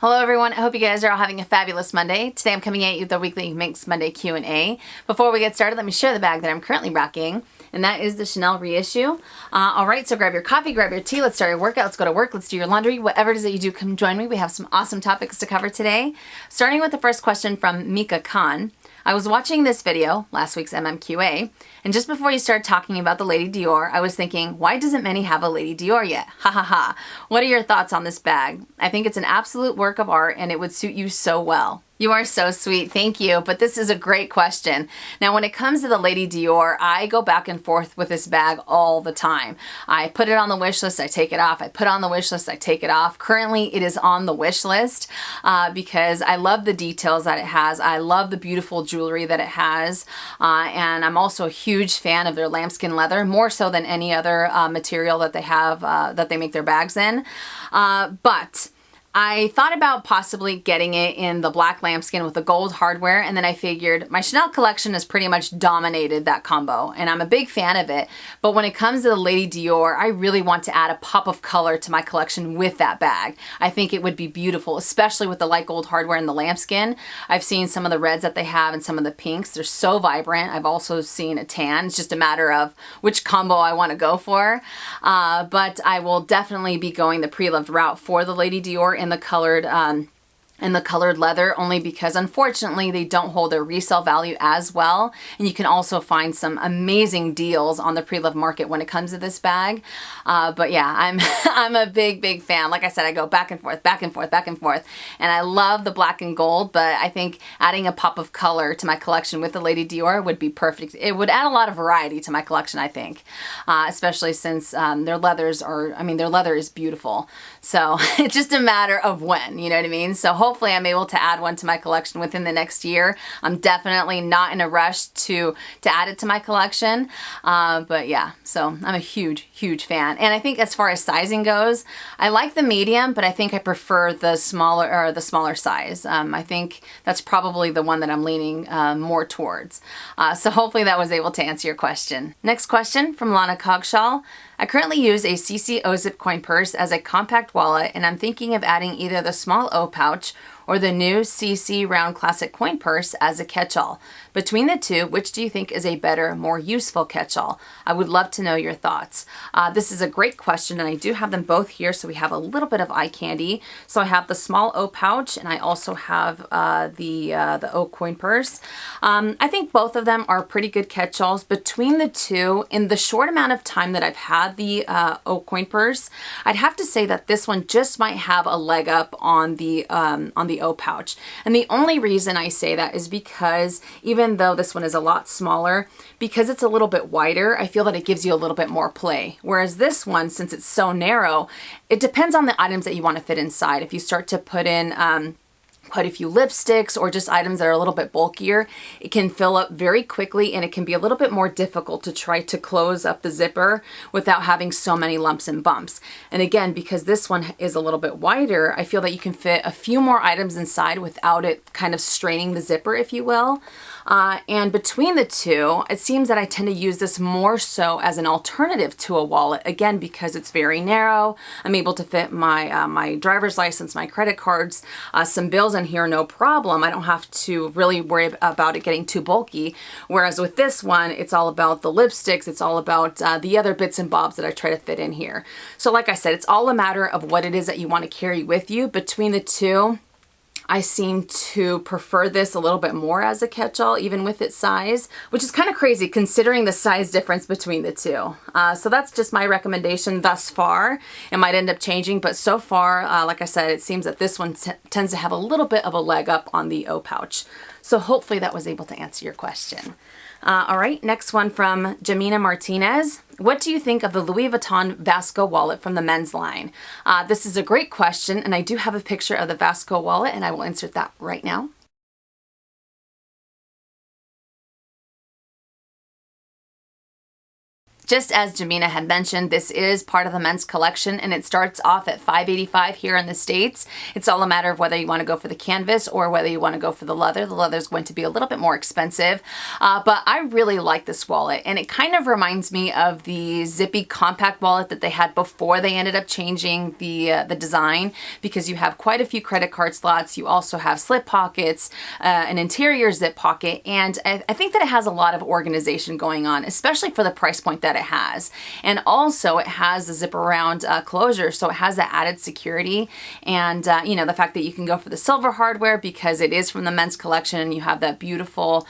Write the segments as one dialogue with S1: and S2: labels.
S1: Hello everyone, I hope you guys are all having a fabulous Monday. Today I'm coming at you with the weekly Minks Monday Q&A. Before we get started, let me share the bag that I'm currently rocking, and that is the Chanel reissue. Alright, so grab your coffee, grab your tea, let's start your workout, let's go to work, let's do your laundry, whatever it is that you do, come join me. We have some awesome topics to cover today. Starting with the first question from Mika Khan. I was watching this video, last week's MMQA, and just before you started talking about the Lady Dior, I was thinking, why doesn't Minnie have a Lady Dior yet? Ha ha ha. What are your thoughts on this bag? I think it's an absolute work of art and it would suit you so well. You are so sweet, thank you, but this is a great question. Now when it comes to the Lady Dior, I go back and forth with this bag all the time. I put it on the wish list, I take it off, I put it on the wish list, I take it off. Currently it is on the wish list because I love the details that it has, I love the beautiful jewelry that it has, and I'm also a huge fan of their lambskin leather, more so than any other material that they have, that they make their bags in. But I thought about possibly getting it in the black lambskin with the gold hardware, and then I figured my Chanel collection has pretty much dominated that combo, and I'm a big fan of it. But when it comes to the Lady Dior, I really want to add a pop of color to my collection with that bag. I think it would be beautiful, especially with the light gold hardware and the lambskin. I've seen some of the reds that they have and some of the pinks. They're so vibrant. I've also seen a tan. It's just a matter of which combo I want to go for. But I will definitely be going the pre-loved route for the Lady Dior in the colored leather, only because unfortunately they don't hold their resale value as well, and you can also find some amazing deals on the pre-loved market when it comes to this bag. But yeah, I'm a big fan. Like I said, I go back and forth, and I love the black and gold, but I think adding a pop of color to my collection with the Lady Dior would be perfect. It would add a lot of variety to my collection, I think, especially since their leather is beautiful. So it's just a matter of when, you know what I mean? So hopefully I'm able to add one to my collection within the next year. I'm definitely not in a rush to add it to my collection. But yeah, so I'm a huge fan. And I think as far as sizing goes, I like the medium, but I think I prefer the smaller size. I think that's probably the one that I'm leaning more towards. So hopefully that was able to answer your question. Next question from Lana Cogshaw. I currently use a CC O-Zip coin purse as a compact wallet, and I'm thinking of adding either the small O pouch or the new CC round classic coin purse as a catch-all. Between the two, which do you think is a better, more useful catch-all? I would love to know your thoughts. This is a great question, and I do have them both here, so we have a little bit of eye candy. So I have the small O pouch, and I also have the O coin purse. I think both of them are pretty good catch-alls. Between the two, in the short amount of time that I've had the O coin purse, I'd have to say that this one just might have a leg up on the O pouch. And the only reason I say that is because even though this one is a lot smaller, because it's a little bit wider, I feel that it gives you a little bit more play. Whereas this one, since it's so narrow, it depends on the items that you want to fit inside. If you start to put in quite a few lipsticks or just items that are a little bit bulkier, it can fill up very quickly, and it can be a little bit more difficult to try to close up the zipper without having so many lumps and bumps. And again, because this one is a little bit wider, I feel that you can fit a few more items inside without it kind of straining the zipper, if you will. And between the two, it seems that I tend to use this more so as an alternative to a wallet, again, because it's very narrow. I'm able to fit my my driver's license, my credit cards, some bills in here, no problem. I don't have to really worry about it getting too bulky. Whereas with this one, it's all about the lipsticks. It's all about the other bits and bobs that I try to fit in here. So like I said, it's all a matter of what it is that you want to carry with you. Between the two, I seem to prefer this a little bit more as a catch-all, even with its size, which is kind of crazy considering the size difference between the two. So that's just my recommendation thus far. It might end up changing, but so far, like I said, it seems that this one tends to have a little bit of a leg up on the O pouch. So hopefully that was able to answer your question. All right, next one from Jamina Martinez. What do you think of the Louis Vuitton Vasco wallet from the men's line? This is a great question, and I do have a picture of the Vasco wallet, and I will insert that right now. Just as Jamina had mentioned, this is part of the men's collection and it starts off at $5.85 here in the States. It's all a matter of whether you want to go for the canvas or whether you want to go for the leather. The leather is going to be a little bit more expensive, but I really like this wallet, and it kind of reminds me of the zippy compact wallet that they had before they ended up changing the design, because you have quite a few credit card slots. You also have slip pockets, an interior zip pocket, and I think that it has a lot of organization going on, especially for the price point that it has. And also it has the zip around closure, so it has that added security, and you know, the fact that you can go for the silver hardware because it is from the men's collection and you have that beautiful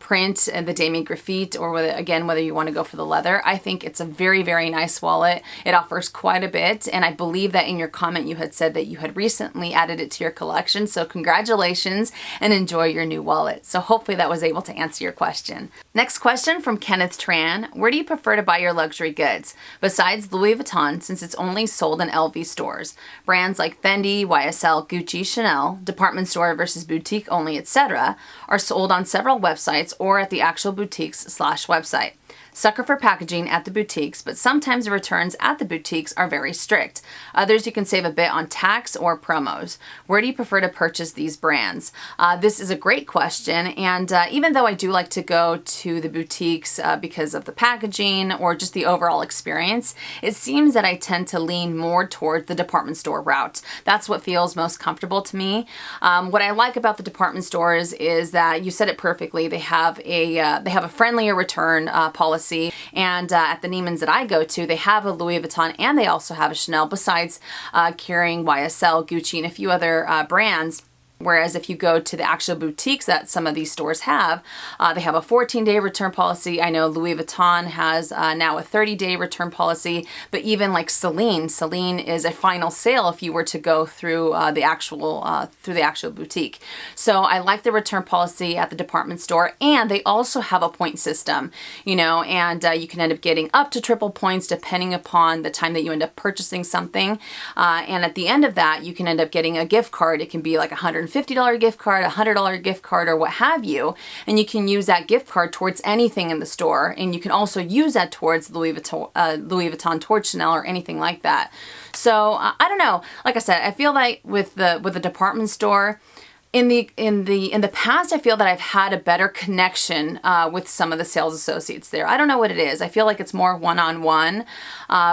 S1: print and the Damien graffiti, or whether you want to go for the leather. I think it's a very, very nice wallet. It offers quite a bit, and I believe that in your comment you had said that you had recently added it to your collection, so congratulations and enjoy your new wallet. So hopefully that was able to answer your question. Next question from Kenneth Tran. Where do you prefer to buy your luxury goods besides Louis Vuitton, since it's only sold in LV stores? Brands like Fendi, YSL, Gucci, Chanel, department store versus boutique only, etc. are sold on several websites or at the actual boutiques/website. Sucker for packaging at the boutiques, but sometimes the returns at the boutiques are very strict. Others you can save a bit on tax or promos. Where do you prefer to purchase these brands? This is a great question, and even though I do like to go to the boutiques because of the packaging or just the overall experience, it seems that I tend to lean more toward the department store route. That's what feels most comfortable to me. What I like about the department stores is that you said it perfectly. They have a friendlier return policy. And at the Neiman's that I go to, they have a Louis Vuitton and they also have a Chanel, besides carrying YSL, Gucci, and a few other brands. Whereas if you go to the actual boutiques that some of these stores have, they have a 14-day return policy. I know Louis Vuitton has now a 30-day return policy, but even like Celine is a final sale if you were to go through the actual boutique. So I like the return policy at the department store, and they also have a point system, you know, and you can end up getting up to triple points depending upon the time that you end up purchasing something. And at the end of that, you can end up getting a gift card. It can be like $150 gift card, $100 gift card, or what have you, and you can use that gift card towards anything in the store, and you can also use that towards Louis Vuitton, towards Chanel, or anything like that. So I don't know. Like I said, I feel like with the department store, in the past, I feel that I've had a better connection with some of the sales associates there. I don't know what it is. I feel like it's more one-on-one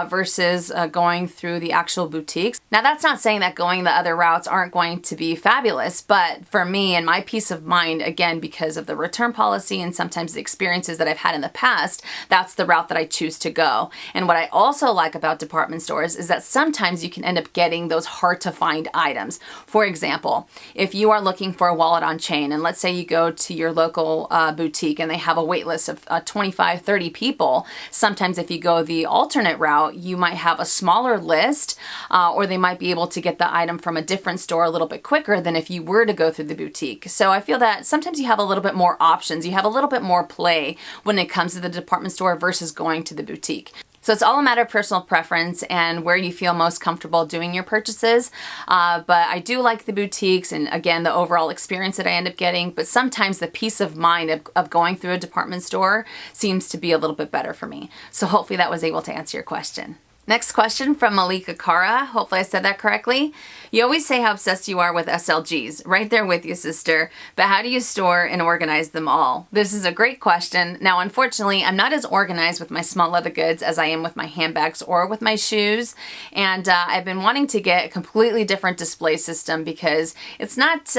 S1: versus going through the actual boutiques. Now, that's not saying that going the other routes aren't going to be fabulous, but for me and my peace of mind, again, because of the return policy and sometimes the experiences that I've had in the past, that's the route that I choose to go. And what I also like about department stores is that sometimes you can end up getting those hard-to-find items. For example, if you are looking for a wallet on chain, and let's say you go to your local boutique and they have a wait list of 25, 30 people, sometimes if you go the alternate route, you might have a smaller list, or they might be able to get the item from a different store a little bit quicker than if you were to go through the boutique. So I feel that sometimes you have a little bit more options, you have a little bit more play when it comes to the department store versus going to the boutique. So it's all a matter of personal preference and where you feel most comfortable doing your purchases. But I do like the boutiques and, again, the overall experience that I end up getting. But sometimes the peace of mind of going through a department store seems to be a little bit better for me. So hopefully that was able to answer your question. Next question from Malika Kara. Hopefully I said that correctly. You always say how obsessed you are with SLGs. Right there with you, sister. But how do you store and organize them all? This is a great question. Now, unfortunately, I'm not as organized with my small leather goods as I am with my handbags or with my shoes. And I've been wanting to get a completely different display system because it's not,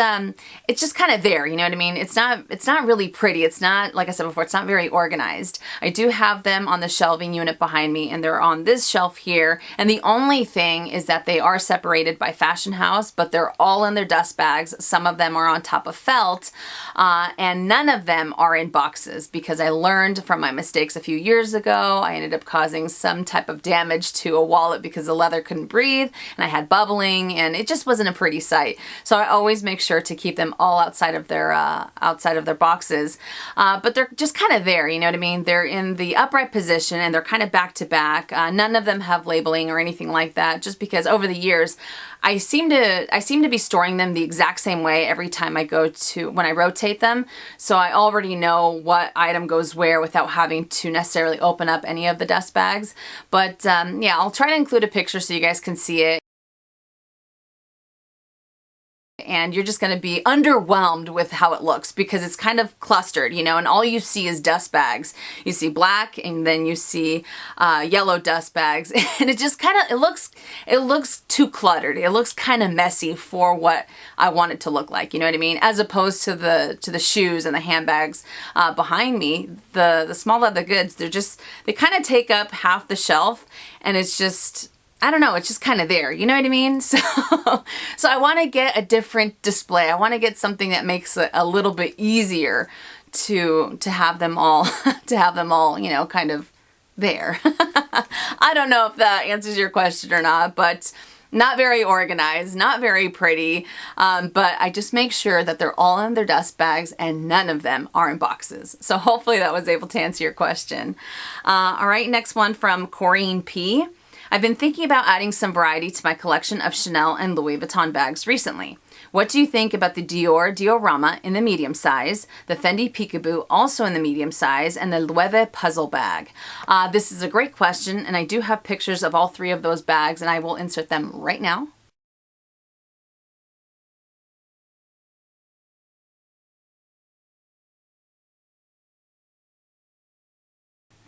S1: it's just kind of there, you know what I mean? It's not really pretty. It's not, like I said before, it's not very organized. I do have them on the shelving unit behind me, and they're on this shelf here, and the only thing is that they are separated by fashion house, but they're all in their dust bags. Some of them are on top of felt, and none of them are in boxes because I learned from my mistakes a few years ago. I ended up causing some type of damage to a wallet because the leather couldn't breathe and I had bubbling, and it just wasn't a pretty sight. So I always make sure to keep them all outside of their boxes, but they're just kind of there, you know what I mean? They're in the upright position and they're kind of back to back. None of them have labeling or anything like that, just because over the years I seem to be storing them the exact same way every time I go to, when I rotate them. So I already know what item goes where without having to necessarily open up any of the dust bags. But yeah, I'll try to include a picture so you guys can see it. And you're just going to be underwhelmed with how it looks because it's kind of clustered, you know, and all you see is dust bags. You see black and then you see yellow dust bags, and it just kind of, it looks too cluttered. It looks kind of messy for what I want it to look like, you know what I mean? As opposed to the shoes and the handbags behind me, the small leather goods, they kind of take up half the shelf, and it's just, I don't know, it's just kind of there, you know what I mean? So I want to get a different display. I want to get something that makes it a little bit easier to have them all, you know, kind of there. I don't know if that answers your question or not, but not very organized, not very pretty, but I just make sure that they're all in their dust bags and none of them are in boxes. So hopefully that was able to answer your question. All right, next one from Corrine P. I've been thinking about adding some variety to my collection of Chanel and Louis Vuitton bags recently. What do you think about the Dior Diorama in the medium size, the Fendi Peekaboo also in the medium size, and the Loewe puzzle bag? This is a great question, and I do have pictures of all three of those bags, and I will insert them right now.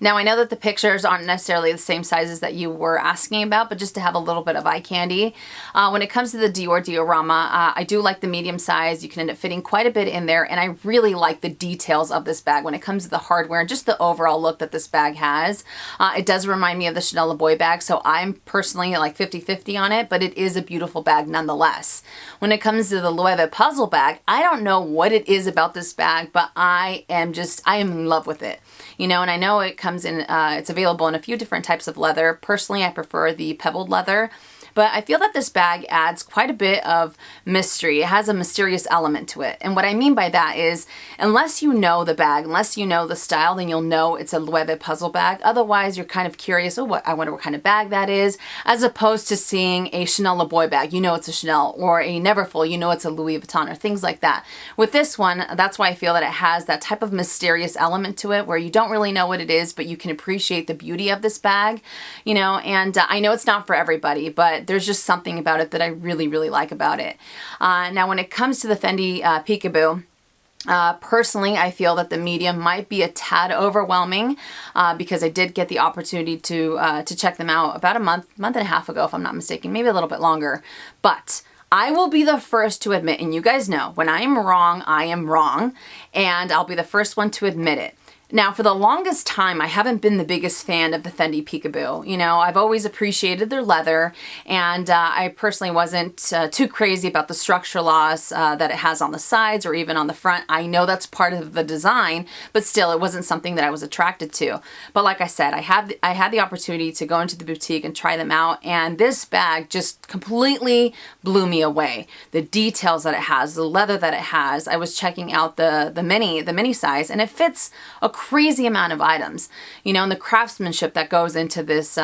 S1: Now I know that the pictures aren't necessarily the same sizes that you were asking about, but just to have a little bit of eye candy. When it comes to the Dior Diorama, I do like the medium size. You can end up fitting quite a bit in there, and I really like the details of this bag when it comes to the hardware and just the overall look that this bag has. It does remind me of the Chanel Le Boy bag, so I'm personally like 50-50 on it, but it is a beautiful bag nonetheless. When it comes to the Loewe puzzle bag, I don't know what it is about this bag, but I am in love with it. You know, and I know it comes in, it's available in a few different types of leather. Personally, I prefer the pebbled leather. But I feel that this bag adds quite a bit of mystery. It has a mysterious element to it. And what I mean by that is, unless you know the bag, unless you know the style, then you'll know it's a Loewe puzzle bag. Otherwise, you're kind of curious, oh, I wonder what kind of bag that is, as opposed to seeing a Chanel Le Boy bag, you know it's a Chanel, or a Neverfull, you know it's a Louis Vuitton, or things like that. With this one, that's why I feel that it has that type of mysterious element to it, where you don't really know what it is, but you can appreciate the beauty of this bag, you know, and I know it's not for everybody, but there's just something about it that I really, really like about it. Now, when it comes to the Fendi Peekaboo, personally, I feel that the medium might be a tad overwhelming because I did get the opportunity to check them out about a month and a half ago, if I'm not mistaken, maybe a little bit longer. But I will be the first to admit, and you guys know, when I am wrong, and I'll be the first one to admit it. Now, for the longest time, I haven't been the biggest fan of the Fendi Peekaboo. You know, I've always appreciated their leather, and I personally wasn't too crazy about the structure loss that it has on the sides or even on the front. I know that's part of the design, but still, it wasn't something that I was attracted to. But like I said, I had the opportunity to go into the boutique and try them out, and this bag just completely blew me away. The details that it has, the leather that it has. I was checking out the mini size, and it fits a crazy amount of items, you know, and the craftsmanship that goes into this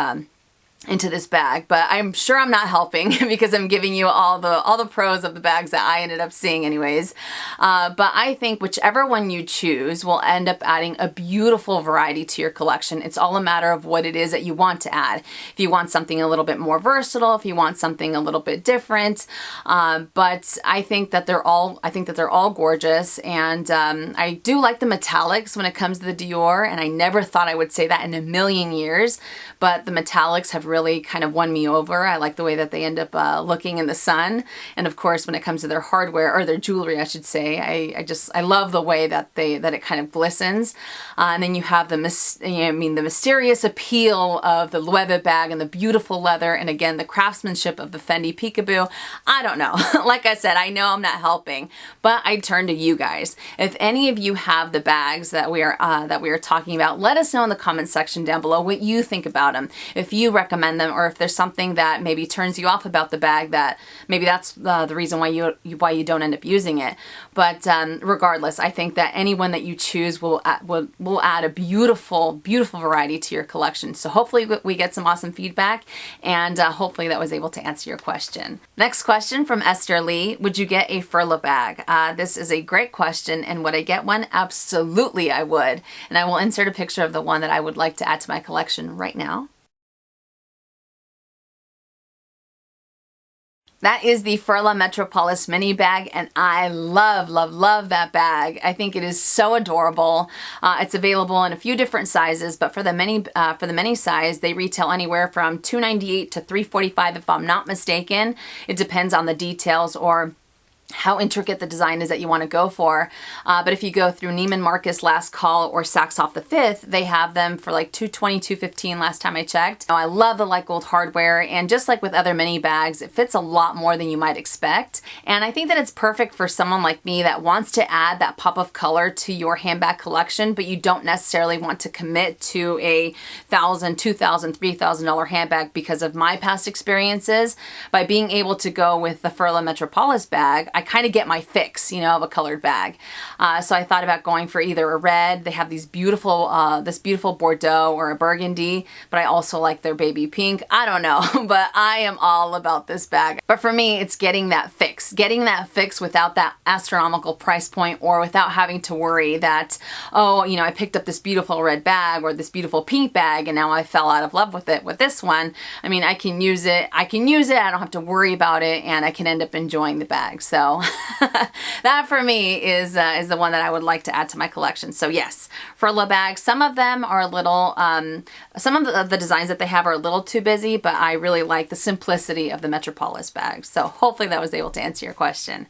S1: bag. But I'm sure I'm not helping because I'm giving you all the pros of the bags that I ended up seeing anyways. But I think whichever one you choose will end up adding a beautiful variety to your collection. It's all a matter of what it is that you want to add. If you want something a little bit more versatile, if you want something a little bit different. But I think that they're all gorgeous, and I do like the metallics when it comes to the Dior, and I never thought I would say that in a million years, but the metallics have really kind of won me over. I like the way that they end up looking in the sun. And of course, when it comes to their hardware, or their jewelry, I should say, I love the way that it kind of glistens. And then you have the mysterious appeal of the Loewe bag and the beautiful leather, and again, the craftsmanship of the Fendi Peekaboo. I don't know. Like I said, I know I'm not helping, but I turn to you guys. If any of you have the bags that we are talking about, let us know in the comment section down below what you think about them. If you recommend recommend them, or if there's something that maybe turns you off about the bag, that maybe that's the reason why you don't end up using it. But regardless, I think that anyone that you choose will add a beautiful, beautiful variety to your collection. So hopefully we get some awesome feedback, and hopefully that was able to answer your question. Next question from Esther Lee: would you get a Ferla bag? This is a great question, and would I get one? Absolutely I would. And I will insert a picture of the one that I would like to add to my collection right now. That is the Ferla Metropoliz mini bag, and I love, love, love that bag. I think it is so adorable. It's available in a few different sizes, but for the mini size, they retail anywhere from $298 to $345 if I'm not mistaken. It depends on the details or how intricate the design is that you want to go for. But if you go through Neiman Marcus, Last Call, or Saks Off the Fifth, they have them for like $220, $215 last time I checked. Now, I love the light gold hardware, and just like with other mini bags, it fits a lot more than you might expect. And I think that it's perfect for someone like me that wants to add that pop of color to your handbag collection, but you don't necessarily want to commit to a $1,000, $2,000, $3,000 handbag because of my past experiences. By being able to go with the Ferla Metropoliz bag, I kind of get my fix, of a colored bag. So I thought about going for either a red. They have these beautiful, this beautiful Bordeaux, or a burgundy, but I also like their baby pink. I don't know, but I am all about this bag. But for me, it's getting that fix without that astronomical price point, or without having to worry that, oh, I picked up this beautiful red bag or this beautiful pink bag, and now I fell out of love with it. With this one, I mean, I can use it. I don't have to worry about it, and I can end up enjoying the bag. So that for me is the one that I would like to add to my collection. So yes, Ferla bags. Some of them are a little, some of the designs that they have are a little too busy, but I really like the simplicity of the Metropoliz bag. So hopefully that was able to answer your question.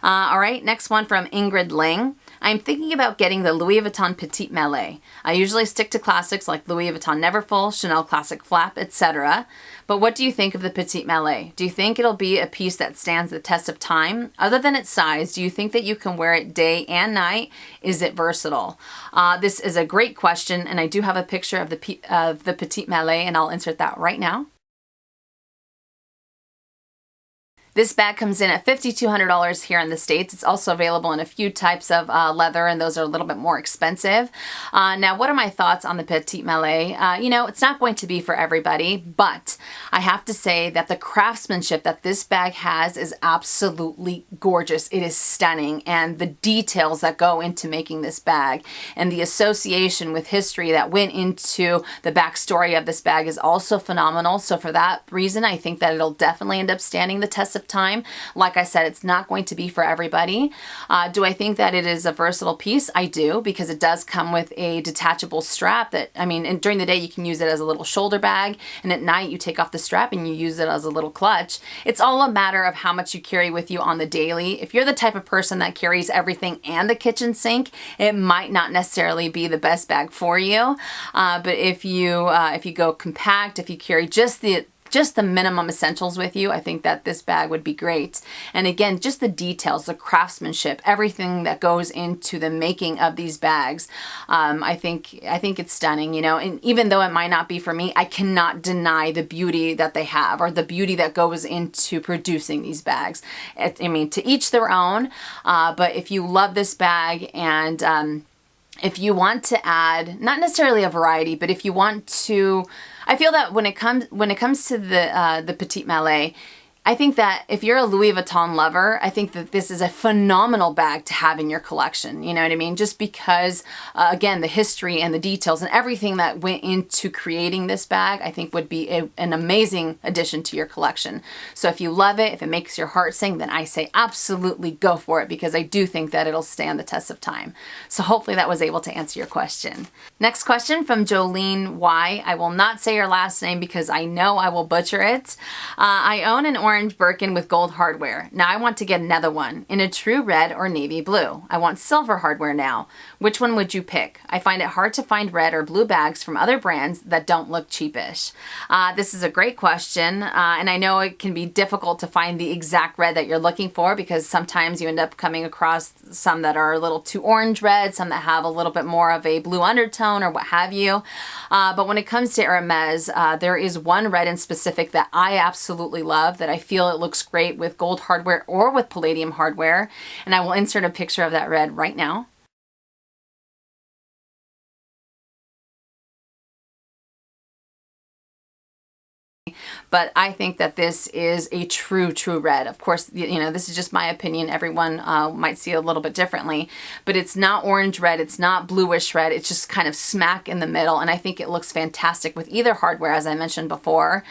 S1: All right, next one from Ingrid Ling. I'm thinking about getting the Louis Vuitton Petite Malle. I usually stick to classics like Louis Vuitton Neverfull, Chanel Classic Flap, etc. But what do you think of the Petite Malle? Do you think it'll be a piece that stands the test of time? Other than its size, do you think that you can wear it day and night? Is it versatile? This is a great question, and I do have a picture of the Petite Malle, and I'll insert that right now. This bag comes in at $5,200 here in the States. It's also available in a few types of leather, and those are a little bit more expensive. Now, what are my thoughts on the Petite Malle? It's not going to be for everybody, but I have to say that the craftsmanship that this bag has is absolutely gorgeous. It is stunning, and the details that go into making this bag and the association with history that went into the backstory of this bag is also phenomenal. So for that reason, I think that it'll definitely end up standing the test of time. Like I said, it's not going to be for everybody. Do I think that it is a versatile piece? I do, because it does come with a detachable strap that, and during the day you can use it as a little shoulder bag, and at night you take off the strap and you use it as a little clutch. It's all a matter of how much you carry with you on the daily. If you're the type of person that carries everything and the kitchen sink, it might not necessarily be the best bag for you. But if you go compact, if you carry just the minimum essentials with you, I think that this bag would be great. And again, just the details, the craftsmanship, everything that goes into the making of these bags, I think it's stunning, and even though it might not be for me, I cannot deny the beauty that they have, or the beauty that goes into producing these bags. To each their own, but if you love this bag, and if you want to add, not necessarily a variety, but if you want to, I feel that when it comes to the Petite Malle, I think that if you're a Louis Vuitton lover, I think that this is a phenomenal bag to have in your collection. You know what I mean? Just because, again, the history and the details and everything that went into creating this bag, I think would be an amazing addition to your collection. So if you love it, if it makes your heart sing, then I say absolutely go for it, because I do think that it'll stand the test of time. So hopefully that was able to answer your question. Next question from Jolene Y. I will not say your last name because I know I will butcher it. I own an orange orange Birkin with gold hardware. Now I want to get another one in a true red or navy blue. I want silver hardware now. Which one would you pick? I find it hard to find red or blue bags from other brands that don't look cheapish. This is a great question, and I know it can be difficult to find the exact red that you're looking for because sometimes you end up coming across some that are a little too orange red, some that have a little bit more of a blue undertone or what have you. But when it comes to Hermes, there is one red in specific that I absolutely love, that I feel it looks great with gold hardware or with palladium hardware. And I will insert a picture of that red right now. But I think that this is a true red. Of course, you know, this is just my opinion. Everyone might see it a little bit differently, but it's not orange red. It's not bluish red. It's just kind of smack in the middle. And I think it looks fantastic with either hardware, as I mentioned before.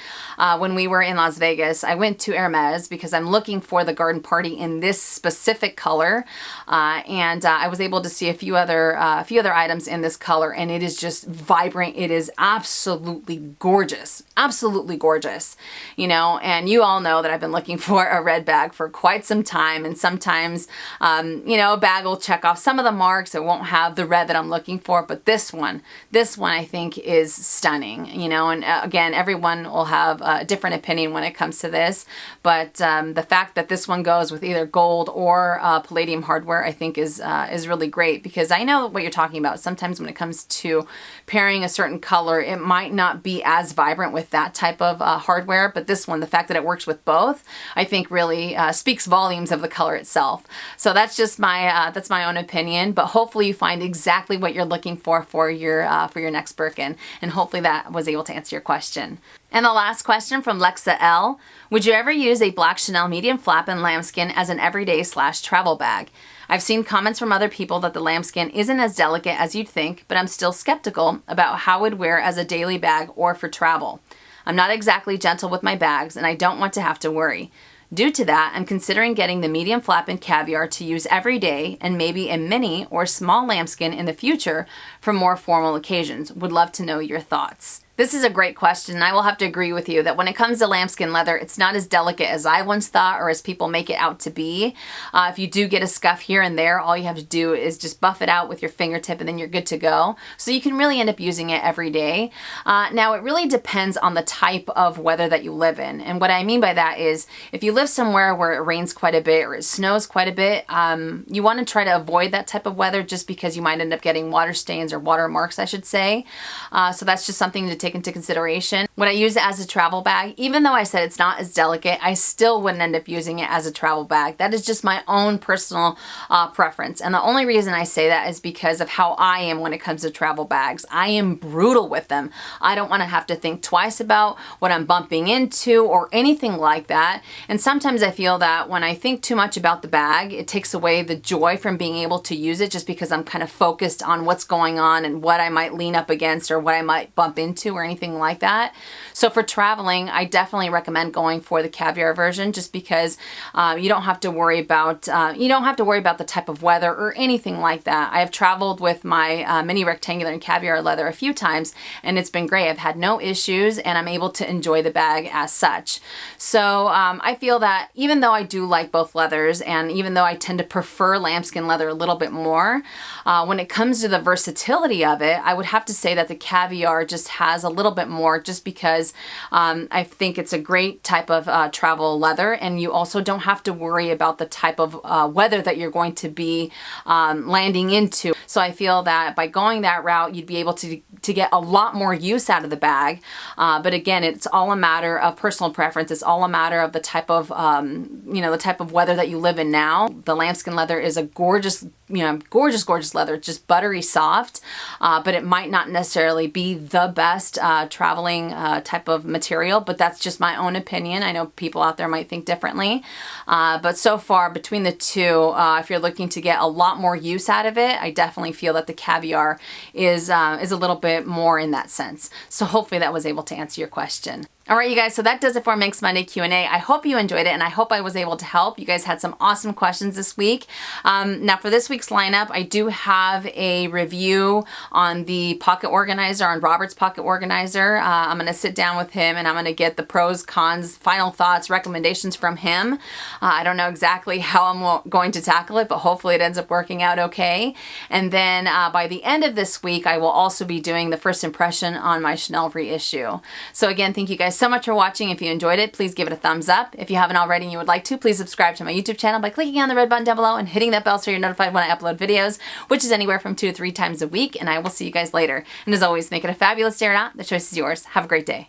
S1: When we were in Las Vegas, I went to Hermes because I'm looking for the garden party in this specific color. And I was able to see a few other items in this color, and it is just vibrant. It is absolutely gorgeous. Absolutely gorgeous. You know, and you all know that I've been looking for a red bag for quite some time, and sometimes, you know, a bag will check off some of the marks. It won't have the red that I'm looking for, but this one I think is stunning, you know, and again, everyone will have a different opinion when it comes to this, but the fact that this one goes with either gold or palladium hardware, I think is really great, because I know what you're talking about. Sometimes when it comes to pairing a certain color, it might not be as vibrant with that type of hardware, but this one, the fact that it works with both, I think really speaks volumes of the color itself. So that's just my own opinion, but hopefully you find exactly what you're looking for your next Birkin, and hopefully that was able to answer your question. And the last question from Lexa L. Would you ever use a black Chanel medium flap in lambskin as an everyday / travel bag? I've seen comments from other people that the lambskin isn't as delicate as you'd think, but I'm still skeptical about how I'd wear as a daily bag or for travel. I'm not exactly gentle with my bags, and I don't want to have to worry. Due to that, I'm considering getting the medium flap in Caviar to use every day, and maybe a mini or small lambskin in the future for more formal occasions. Would love to know your thoughts. This is a great question, and I will have to agree with you that when it comes to lambskin leather, it's not as delicate as I once thought or as people make it out to be. If you do get a scuff here and there, all you have to do is just buff it out with your fingertip and then you're good to go. So you can really end up using it every day. Now, it really depends on the type of weather that you live in. And what I mean by that is if you live somewhere where it rains quite a bit or it snows quite a bit, you want to try to avoid that type of weather just because you might end up getting water stains or water marks, I should say. So that's just something to take into consideration. Would I use it as a travel bag? Even though I said it's not as delicate, I still wouldn't end up using it as a travel bag. That is just my own personal preference. And the only reason I say that is because of how I am when it comes to travel bags. I am brutal with them. I don't want to have to think twice about what I'm bumping into or anything like that. And sometimes I feel that when I think too much about the bag, it takes away the joy from being able to use it just because I'm kind of focused on what's going on and what I might lean up against or what I might bump into or anything like that. So for traveling, I definitely recommend going for the Caviar version just because you don't have to worry about the type of weather or anything like that. I have traveled with my mini rectangular and Caviar leather a few times and it's been great. I've had no issues and I'm able to enjoy the bag as such. So I feel that even though I do like both leathers and even though I tend to prefer lambskin leather a little bit more, when it comes to the versatility of it, I would have to say that the Caviar just has a little bit more just because I think it's a great type of travel leather, and you also don't have to worry about the type of weather that you're going to be landing into. So I feel that by going that route, you'd be able to get a lot more use out of the bag. But again, it's all a matter of personal preference. It's all a matter of the type of the type of weather that you live in now. The lambskin leather is a gorgeous leather, just buttery soft, but it might not necessarily be the best traveling type of material, but that's just my own opinion. I know people out there might think differently, but so far between the two, if you're looking to get a lot more use out of it, I definitely feel that the Caviar is a little bit more in that sense. So hopefully that was able to answer your question. All right, you guys, so that does it for Minks Monday Q&A. I hope you enjoyed it, and I hope I was able to help. You guys had some awesome questions this week. Now, for this week's lineup, I do have a review on the pocket organizer, on Robert's pocket organizer. I'm going to sit down with him, and I'm going to get the pros, cons, final thoughts, recommendations from him. I don't know exactly how I'm going to tackle it, but hopefully it ends up working out okay. And then by the end of this week, I will also be doing the first impression on my Chanel reissue. So again, thank you guys so much for watching. If you enjoyed it, please give it a thumbs up. If you haven't already and you would like to, please subscribe to my YouTube channel by clicking on the red button down below and hitting that bell so you're notified when I upload videos, which is anywhere from 2 to 3 times a week, and I will see you guys later. And as always, make it a fabulous day or not. The choice is yours. Have a great day.